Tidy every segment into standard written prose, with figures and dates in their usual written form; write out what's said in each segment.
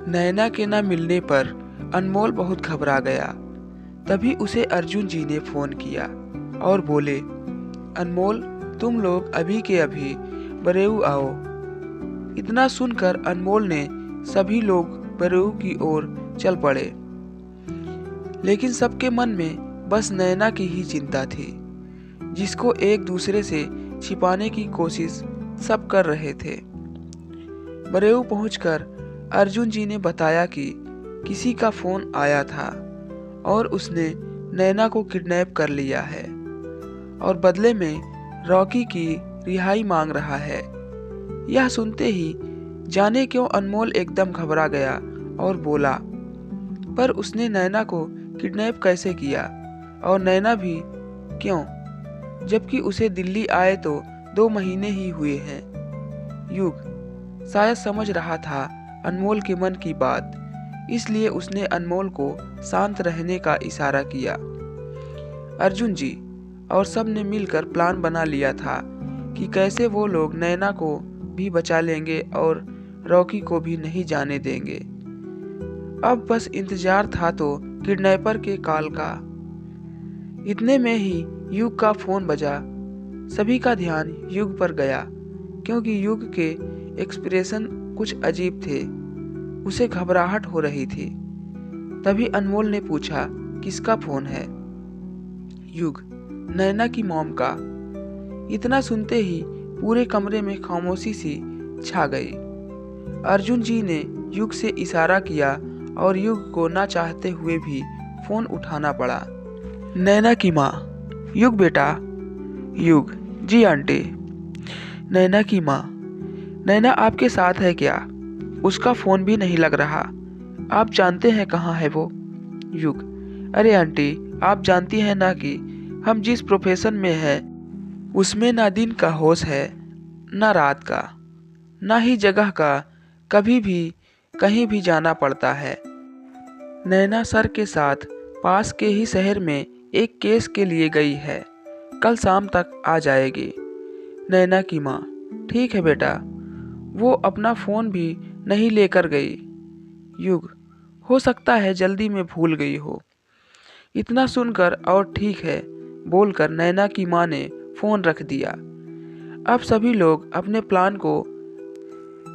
नैना के न मिलने पर अनमोल बहुत घबरा गया। तभी उसे अर्जुन जी ने फोन किया और बोले, अनमोल, तुम लोग अभी के अभी बरेऊ आओ। इतना सुनकर अनमोल ने सभी लोग बरेऊ की ओर चल पड़े, लेकिन सबके मन में बस नैना की ही चिंता थी, जिसको एक दूसरे से छिपाने की कोशिश सब कर रहे थे। बरेऊ पहुंचकर अर्जुन जी ने बताया कि किसी का फोन आया था और उसने नैना को किडनैप कर लिया है और बदले में रॉकी की रिहाई मांग रहा है। यह सुनते ही जाने क्यों अनमोल एकदम घबरा गया और बोला, पर उसने नैना को किडनैप कैसे किया, और नैना भी क्यों, जबकि उसे दिल्ली आए तो 2 महीने ही हुए हैं। युग शायद समझ रहा था अनमोल के मन की बात, इसलिए उसने अनमोल को शांत रहने का इशारा किया। अर्जुन जी और सब ने मिलकर प्लान बना लिया था कि कैसे वो लोग नैना को भी बचा लेंगे और रॉकी को भी नहीं जाने देंगे। अब बस इंतजार था तो किडनैपर के कॉल का। इतने में ही युग का फोन बजा। सभी का ध्यान युग पर गया, क्योंकि युग के एक्सप्रेशन कुछ अजीब थे। उसे घबराहट हो रही थी। तभी अनमोल ने पूछा, किसका फोन है? युग, नैना की मॉम का। इतना सुनते ही पूरे कमरे में खामोशी सी छा गई। अर्जुन जी ने युग से इशारा किया और युग को ना चाहते हुए भी फोन उठाना पड़ा। नैना की माँ, युग बेटा। युग, जी आंटी। नैना की माँ, नैना आपके साथ है क्या? उसका फोन भी नहीं लग रहा। आप जानते हैं कहाँ है वो? युग, अरे आंटी, आप जानती हैं ना कि हम जिस प्रोफेशन में हैं उसमें ना दिन का होश है ना रात का, ना ही जगह का। कभी भी कहीं भी जाना पड़ता है। नैना सर के साथ पास के ही शहर में एक केस के लिए गई है। कल शाम तक आ जाएगी। नैना की माँ, ठीक है बेटा। वो अपना फ़ोन भी नहीं लेकर गई। युग, हो सकता है जल्दी में भूल गई हो। इतना सुनकर और ठीक है बोलकर नैना की माँ ने फ़ोन रख दिया। अब सभी लोग अपने प्लान को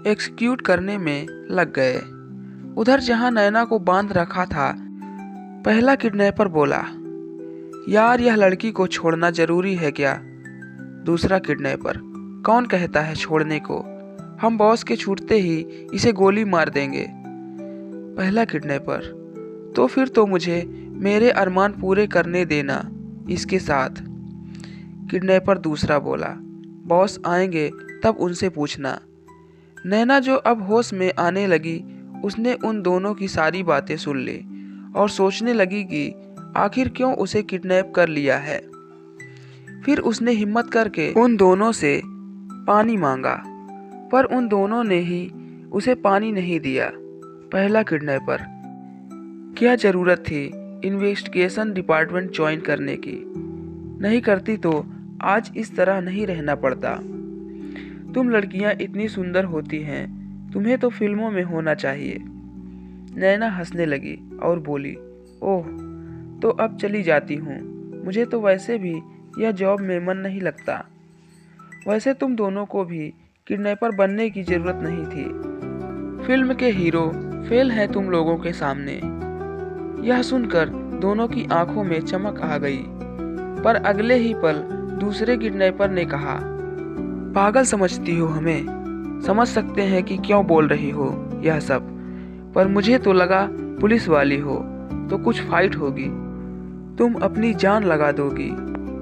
एग्जीक्यूट करने में लग गए। उधर जहाँ नैना को बांध रखा था, पहला किडनैपर बोला, यार यह लड़की को छोड़ना जरूरी है क्या? दूसरा किडनैपर, कौन कहता है छोड़ने को? हम बॉस के छूटते ही इसे गोली मार देंगे। पहला किडनैपर, तो फिर तो मुझे मेरे अरमान पूरे करने देना इसके साथ। किडनैपर दूसरा बोला, बॉस आएंगे तब उनसे पूछना। नैना जो अब होश में आने लगी, उसने उन दोनों की सारी बातें सुन ली और सोचने लगी कि आखिर क्यों उसे किडनैप कर लिया है। फिर उसने हिम्मत करके उन दोनों से पानी मांगा, पर उन दोनों ने ही उसे पानी नहीं दिया। पहला किडनैपर, क्या जरूरत थी इन्वेस्टिगेशन डिपार्टमेंट ज्वाइन करने की? नहीं करती तो आज इस तरह नहीं रहना पड़ता। तुम लड़कियां इतनी सुंदर होती हैं, तुम्हें तो फिल्मों में होना चाहिए। नैना हंसने लगी और बोली, ओह, तो अब चली जाती हूँ। मुझे तो वैसे भी यह जॉब में मन नहीं लगता। वैसे तुम दोनों को भी किडनैपर बनने की जरूरत नहीं थी। फिल्म के हीरो फेल हैं तुम लोगों के सामने। यह सुनकर दोनों की आंखों में चमक आ गई, पर अगले ही पल दूसरे किडनैपर ने कहा, पागल समझती हो हमें? समझ सकते हैं कि क्यों बोल रही हो यह सब, पर मुझे तो लगा पुलिस वाली हो तो कुछ फाइट होगी, तुम अपनी जान लगा दोगी,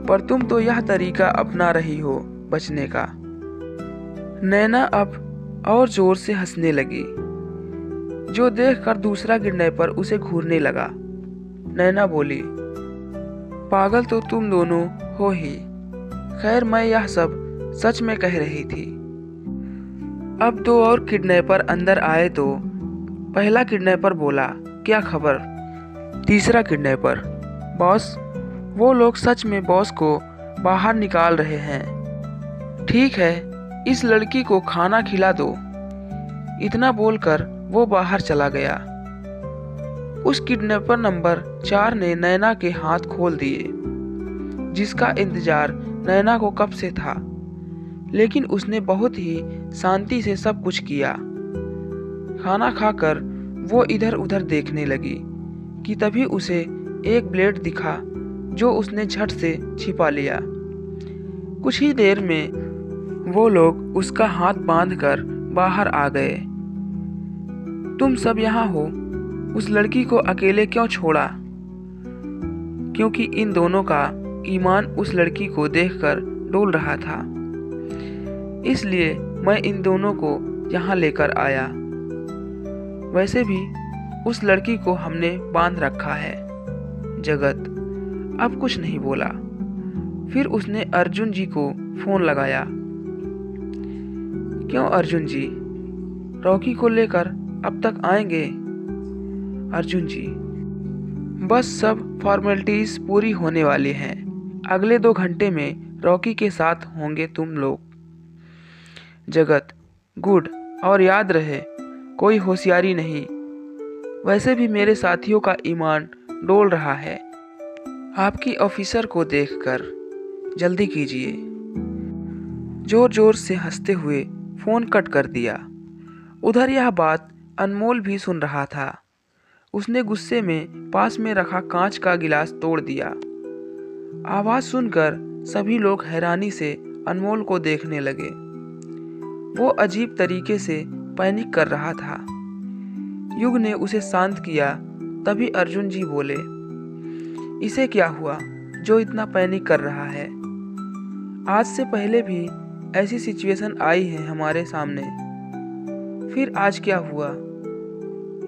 पर तुम तो यह तरीका अपना रही हो बचने का। नैना अब और जोर से हंसने लगी, जो देखकर दूसरा किडनैपर उसे घूरने लगा। नैना बोली, पागल तो तुम दोनों हो ही। खैर, मैं यह सब सच में कह रही थी। अब 2 और किडनैपर अंदर आए तो पहला किडनैपर बोला, क्या खबर? तीसरा किडनैपर, बॉस, वो लोग सच में बॉस को बाहर निकाल रहे हैं। ठीक है, इस लड़की को खाना खिला दो। इतना बोलकर वो बाहर चला गया। उस किडनैपर नंबर 4 ने नैना के हाथ खोल दिए, जिसका इंतजार नैना को कब से था, लेकिन उसने बहुत ही शांति से सब कुछ किया। खाना खाकर वो इधर उधर देखने लगी कि तभी उसे एक ब्लेड दिखा, जो उसने झट से छिपा लिया। कुछ ही देर में वो लोग उसका हाथ बांधकर बाहर आ गए। तुम सब यहाँ हो, उस लड़की को अकेले क्यों छोड़ा? क्योंकि इन दोनों का ईमान उस लड़की को देखकर डोल रहा था, इसलिए मैं इन दोनों को यहाँ लेकर आया। वैसे भी उस लड़की को हमने बांध रखा है। जगत अब कुछ नहीं बोला। फिर उसने अर्जुन जी को फोन लगाया। क्यों अर्जुन जी, रॉकी को लेकर अब तक आएंगे? अर्जुन जी, बस सब फॉर्मेलिटीज पूरी होने वाली हैं। अगले 2 घंटे में रॉकी के साथ होंगे तुम लोग। जगत, गुड, और याद रहे कोई होशियारी नहीं। वैसे भी मेरे साथियों का ईमान डोल रहा है। आपकी ऑफिसर को देखकर जल्दी कीजिए। जोर जोर से हंसते हुए फोन कट कर दिया। उधर यह बात अनमोल भी सुन रहा था। उसने गुस्से में पास में रखा कांच का गिलास तोड़ दिया। आवाज सुनकर सभी लोग हैरानी से अनमोल को देखने लगे। वो अजीब तरीके से पैनिक कर रहा था। युग ने उसे शांत किया। तभी अर्जुन जी बोले, इसे क्या हुआ जो इतना पैनिक कर रहा है? आज से पहले भी ऐसी सिचुएशन आई है हमारे सामने, फिर आज क्या हुआ?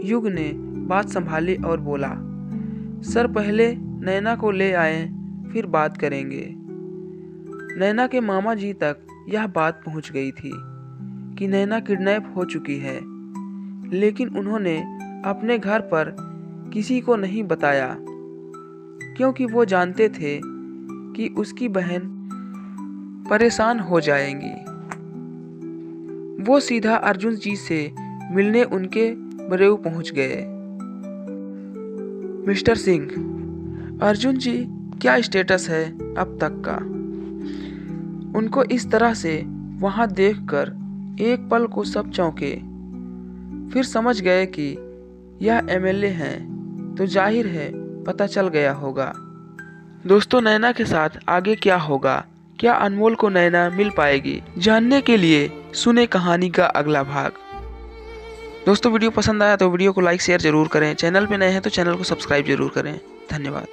युग ने बात संभाली और बोला, सर पहले नैना को ले आए, फिर बात करेंगे। नैना के मामा जी तक यह बात पहुंच गई थी कि नैना किडनैप हो चुकी है, लेकिन उन्होंने अपने घर पर किसी को नहीं बताया, क्योंकि वो जानते थे कि उसकी बहन परेशान हो जाएंगी। वो सीधा अर्जुन जी से मिलने उनके बरेऊ पहुंच गए। मिस्टर सिंह, अर्जुन जी क्या स्टेटस है अब तक का? उनको इस तरह से वहां देखकर एक पल को सब चौंके, फिर समझ गए कि यह एमएलए हैं, तो जाहिर है पता चल गया होगा। दोस्तों, नैना के साथ आगे क्या होगा? क्या अनमोल को नैना मिल पाएगी? जानने के लिए सुने कहानी का अगला भाग। दोस्तों, वीडियो पसंद आया तो वीडियो को लाइक शेयर जरूर करें। चैनल पे नए हैं तो चैनल को सब्सक्राइब जरूर करें। धन्यवाद।